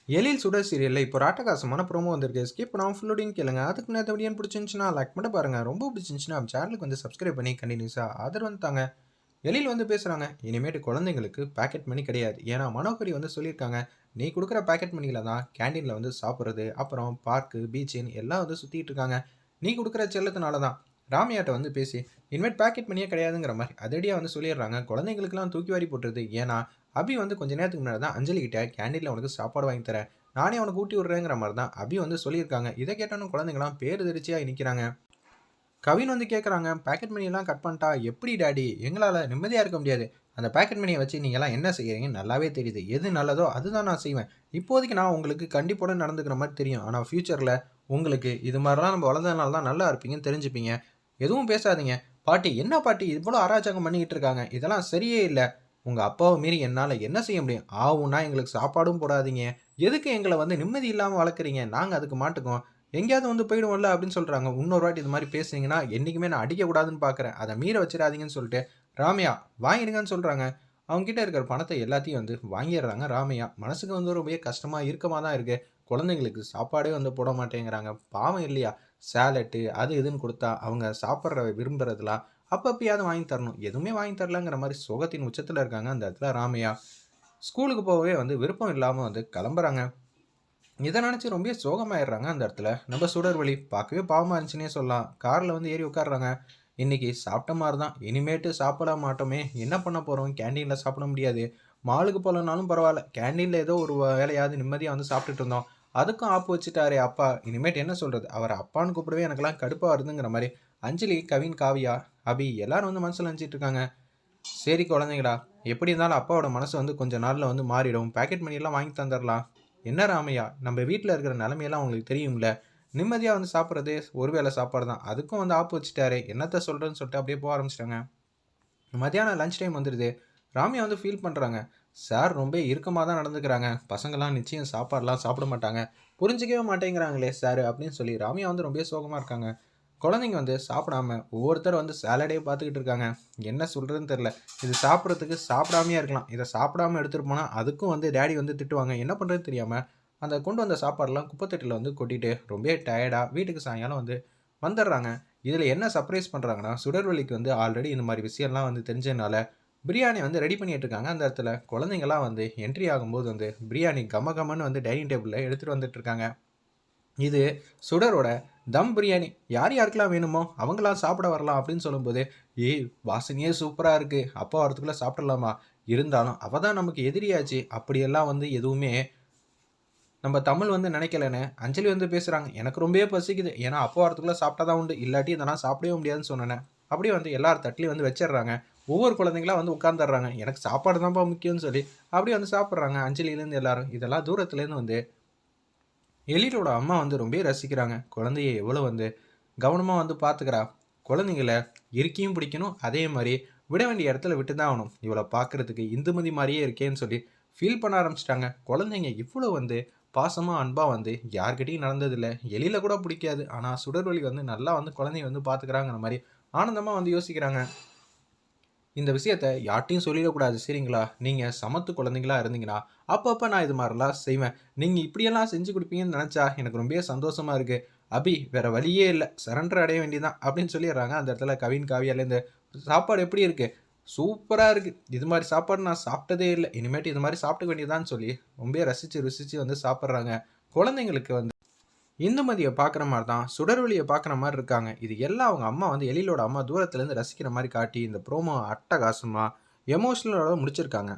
எழில் சுடர் சீரியல்ல இப்போ ஒரு அட்டகாசமான ப்ரோமோ வந்திருக்கு. ஸ்கிப் பண்ணாம ஃபுல்லோடையும் கேளுங்க. அதுக்கு முன்னாடி வீடியோ பிடிச்சிருந்துச்சுன்னா லைக் மட்டும் பாருங்க. ரொம்ப பிடிச்சிருந்துச்சுன்னா நம்ம சேனலுக்கு வந்து சப்ஸ்கிரைப் பண்ணி கண்டினியூஸா ஆதரவு வந்து தாங்க. எழில் வந்து பேசுறாங்க. இனிமேட்டு குழந்தைங்களுக்கு பாக்கெட் மணி கிடையாது. ஏன்னா மனோகரி வந்து சொல்லியிருக்காங்க. நீ குடுக்குற பாக்கெட் மணியில தான் கேண்டீன்ல வந்து சாப்பிடுறது, அப்புறம் பார்க்கு, பீச்சுன்னு எல்லாம் வந்து சுத்திட்டு இருக்காங்க. நீ குடுக்குற செல்லத்தினால தான். ராமியாட்ட வந்து பேசி இனிமேட் பாக்கெட் மணியே கிடையாதுங்கிற மாரி அதிரடியா வந்து சொல்லிடுறாங்க. குழந்தைங்களுக்கெல்லாம் தூக்கி வாரி போட்டுருது. ஏன்னா அபி வந்து கொஞ்ச நேரத்துக்கு முன்னாடி தான் அஞ்சலி கிட்ட கேண்டீன்ல உனக்கு சாப்பாடு வாங்கி தரேன். நானே அவனுக்கு ஊட்டி விடுறேங்கிற மாரி தான் அபி வந்து சொல்லியிருக்காங்க. இத கேட்டோனே குழந்தைங்கலாம் பேரதிர்ச்சியா நிக்கிறாங்க. கவின் வந்து கேட்குறாங்க, "பாக்கெட் மணியெல்லாம் கட் பண்ணிட்டா எப்படி டாடி? எங்களால நிம்மதியா இருக்க முடியாது. அந்த பாக்கெட் மணிய வச்சு நீங்கலாம் என்ன செய்றீங்கன்னு நல்லாவே தெரியுது. எது நல்லதோ அதுதான் நான் செய்வேன். இப்போதைக்கு நான் உங்களுக்கு கண்டிப்புடன் நடந்துக்கிற மாரி தெரியும். ஆனா ஃபியூச்சர்ல உங்களுக்கு இது மாரிலாம் நம்ம வளர்ந்ததுனால தான் நல்லா இருப்பீங்கன்னு தெரிஞ்சுப்பீங்க. எதுவும் பேசாதீங்க." "பாட்டி என்ன பாட்டி இவ்ளோ அராஜகம் பண்ணிக்கிட்டு இருக்காங்க? இதெல்லாம் சரியே இல்ல. உங்க அப்பாவ மீறி என்னால என்ன செய்ய முடியும்? ஆவுன்னா எங்களுக்கு சாப்பாடும் போடாதீங்க. எதுக்கு எங்கள வந்து நிம்மதி இல்லாம வளர்க்குறீங்க? நாங்க அதுக்கு மாட்டுக்கோம். எங்கேயாவது வந்து போயிடுவோம்ல அப்படின்னு சொல்றாங்க. இன்னொரு வாட்டி இது மாதிரி பேசுனீங்கன்னா, என்னைக்குமே நான் அடிக்கக்கூடாதுன்னு பார்க்குறேன். அத மீற வச்சுறாதீங்கன்னு சொல்லிட்டு, ராமையா வாங்கிடுங்கன்னு சொல்றாங்க. அவங்க கிட்ட இருக்கிற பணத்த எல்லாத்தையும் வந்து வாங்கிடுறாங்க ராமையா. மனசுக்கு வந்து ரொம்பவே கஷ்டமா, இறுக்கமா தான் இருக்கு. குழந்தைங்களுக்கு சாப்பாடே வந்து போட மாட்டேங்கிறாங்க. பாவம் இல்லையா? சேலட்டு அது இதுன்னு குடுத்தா, அவங்க சாப்பிடுற விரும்புறதெல்லாம் அப்பப்பயாவது வாங்கி தரணும். எதுவுமே வாங்கி தரலங்கிற மாரி சோகத்தின் உச்சத்துல இருக்காங்க அந்த இடத்துல ராமையா. ஸ்கூலுக்கு போகவே வந்து விருப்பம் இல்லாம வந்து கிளம்புறாங்க. இத நினைச்சு ரொம்பவே சோகமாயிடுறாங்க அந்த இடத்துல. நம்ம சுடர்வழி பார்க்கவே பாவமா இருந்துச்சுன்னே சொல்லலாம். கார்ல வந்து ஏறி உட்கார்றாங்க. இன்னைக்கு சாப்பிட்ட மாரி தான். இனிமேட்டு சாப்பிட மாட்டோமே! என்ன பண்ண போறோம்? கேன்டீன்ல சாப்பிட முடியாது. மாலுக்கு போலனாலும் பரவால்ல. கேன்டீன்ல ஏதோ ஒரு வேளையாவது நிம்மதியா வந்து சாப்பிட்டுட்டு இருந்தோம். அதுக்கும் ஆப்பு வச்சுட்டாரே அப்பா! இனிமேட்டு என்ன சொல்றது? அவர அப்பான்னு கூப்பிடவே எனக்கெல்லாம் கடுப்பா வருதுங்கிற மாரி அஞ்சலி, கவின், காவியா, அபி எல்லாரும் வந்து மனசுல நெனச்சிட்டு இருக்காங்க. சரி குழந்தைங்களா, எப்படி இருந்தாலும் அப்பாவோட மனசு வந்து கொஞ்ச நாள்ல வந்து மாறிடும். பாக்கெட் மணியெல்லாம் வாங்கி தந்துரலாம். என்ன ராமையா, நம்ம வீட்ல இருக்கிற நிலைமையெல்லாம் உங்களுக்கு தெரியும்ல. நிம்மதியா வந்து சாப்பிடுறதே ஒரு வேளை சாப்பாடு தான். அதுக்கும் வந்து ஆப்பு வச்சுட்டாரே, என்னத்த சொல்றதுன்னு சொல்லிட்டு அப்படியே போக ஆரம்பிச்சுட்டாங்க. மத்தியானம் லஞ்ச் டைம் வந்துருது. ராமியா வந்து ஃபீல் பண்றாங்க. சார் ரொம்ப இறுக்கமா தான் நடந்துக்கிறாங்க. பசங்கலாம் நிச்சயம் சாப்பாடுலாம் சாப்பிட மாட்டாங்க. புரிஞ்சுக்கவே மாட்டேங்கிறாங்களே சார் அப்படின்னு சொல்லி ராமியா வந்து ரொம்பவே சோகமா இருக்காங்க. குழந்தைங்க வந்து சாப்பிடாம ஒவ்வொருத்தர் வந்து சாலடே பார்த்துக்கிட்டு இருக்காங்க. என்ன சொல்றதுன்னு தெரியல. இது சாப்பிடுறதுக்கு சாப்பிடாமயே இருக்கலாம். இத சாப்பிடாம எடுத்துட்டு போனா அதுக்கும் வந்து டாடி வந்து திட்டுவாங்க. என்ன பண்றதுன்னு தெரியாம அந்த கொண்டு வந்த சாப்பாடுலாம் குப்பை தொட்டியில வந்து கொட்டிட்டு ரொம்பவே டயர்டா வீட்டுக்கு சாயங்காலம் வந்து வந்துடுறாங்க. இதில என்ன சர்ப்ரைஸ் பண்றாங்கன்னா, சுடர்வழிக்கு வந்து ஆல்ரெடி இந்த மாரி விஷயம்லாம் வந்து தெரிஞ்சதுனால, பிரியாணி வந்து ரெடி பண்ணிட்டு இருக்காங்க அந்த இடத்துல. குழந்தைங்கலாம் வந்து என்ட்ரி ஆகும்போது வந்து பிரியாணி கம கமன்னு வந்து டைனிங் டேபிள்ல எடுத்துட்டு வந்துட்டு இருக்காங்க. இது சுடரோட தம் பிரியாணி. யார் யாருக்கெல்லாம் வேணுமோ அவங்கலாம் சாப்பிட வரலாம் அப்படின்னு சொல்லும்போது, "ஏய் வாசனையே சூப்பரா இருக்கு. அப்பா வரதுக்குள்ள சாப்பிட்றலாமா? இருந்தாலும் அவ தான் நமக்கு எதிரியாச்சே." அப்படியெல்லாம் வந்து எதுவுமே நம்ம தமிழ் வந்து நினைக்கலன்னு அஞ்சலி வந்து பேசுறாங்க. எனக்கு ரொம்பவே பசிக்குது. ஏன்னா அப்பா வரதுக்குள்ள சாப்பிட்டா தான் உண்டு. இல்லாட்டி இதெல்லாம் சாப்பிடவே முடியாதுன்னு சொன்னேனே. அப்படியே வந்து எல்லார் தட்டுலயும் வந்து வச்சிடுறாங்க. ஒவ்வொரு குழந்தைங்களா வந்து உட்கார்ந்துடுறாங்க. எனக்கு சாப்பாடு தான்ப்பா முக்கியம்னு சொல்லி, அப்படியே வந்து சாப்பிடுறாங்க. அஞ்சலிலேருந்து எல்லாரும். இதெல்லாம் தூரத்துலேருந்து வந்து எழிலோட அம்மா வந்து ரொம்பவே ரசிக்கிறாங்க. குழந்தைய எவ்வளோ வந்து கவனமா வந்து பார்த்துக்கிறா. குழந்தைங்கள இறுக்கியும் பிடிக்கணும். அதே மாரி விட வேண்டிய இடத்துல விட்டு தான் ஆகணும். இவள பார்க்கறதுக்கு இந்துமதி மாரியே இருக்கேன்னு சொல்லி ஃபீல் பண்ண ஆரம்பிச்சுட்டாங்க. குழந்தைங்க இவ்வளோ வந்து பாசமா, அன்பா வந்து யார்கிட்டயும் நடந்ததில்ல. எழில கூட பிடிக்காது. ஆனா சுடர்வழி வந்து நல்லா வந்து குழந்தைய வந்து பார்த்துக்கிறாங்கிற மாரி ஆனந்தமா வந்து யோசிக்கிறாங்க. இந்த விஷயத்த யார்ட்டயும் சொல்லிடக்கூடாது சரிங்களா? நீங்க சமத்து குழந்தைங்களா இருந்தீங்கன்னா, அப்பப்ப நான் இது மாரிலாம் செய்வேன். நீங்க இப்படியெல்லாம் செஞ்சு குடுப்பீங்கன்னு நெனச்சா எனக்கு ரொம்பவே சந்தோஷமா இருக்கு. அபி வேற வழியே இல்ல. சரண்டர் அடைய வேண்டியது தான் அப்படின்னு சொல்லிடுறாங்க. அந்த இடத்துல கவின், காவியாலேருந்து சாப்பாடு எப்படி இருக்கு? சூப்பரா இருக்கு. இது மாரி சாப்பாடு நான் சாப்பிட்டதே இல்ல. இனிமேட்டு இது மாரி சாப்பிட்டுக்க வேண்டியதான்னு சொல்லி ரொம்பவே ரசிச்சு, ருசிச்சு வந்து சாப்பிடுறாங்க. குழந்தைங்களுக்கு வந்து இந்துமதிய பார்க்குற மாரி தான், சுடர்வழிய பார்க்குற மாரி இருக்காங்க. இது எல்லாம் அவங்க அம்மா வந்து எழிலோட அம்மா தூரத்துலேருந்து ரசிக்கிற மாரி காட்டி, இந்த ப்ரோமோ அட்டகாசமா, எமோஷனலோட முடிச்சிருக்காங்க.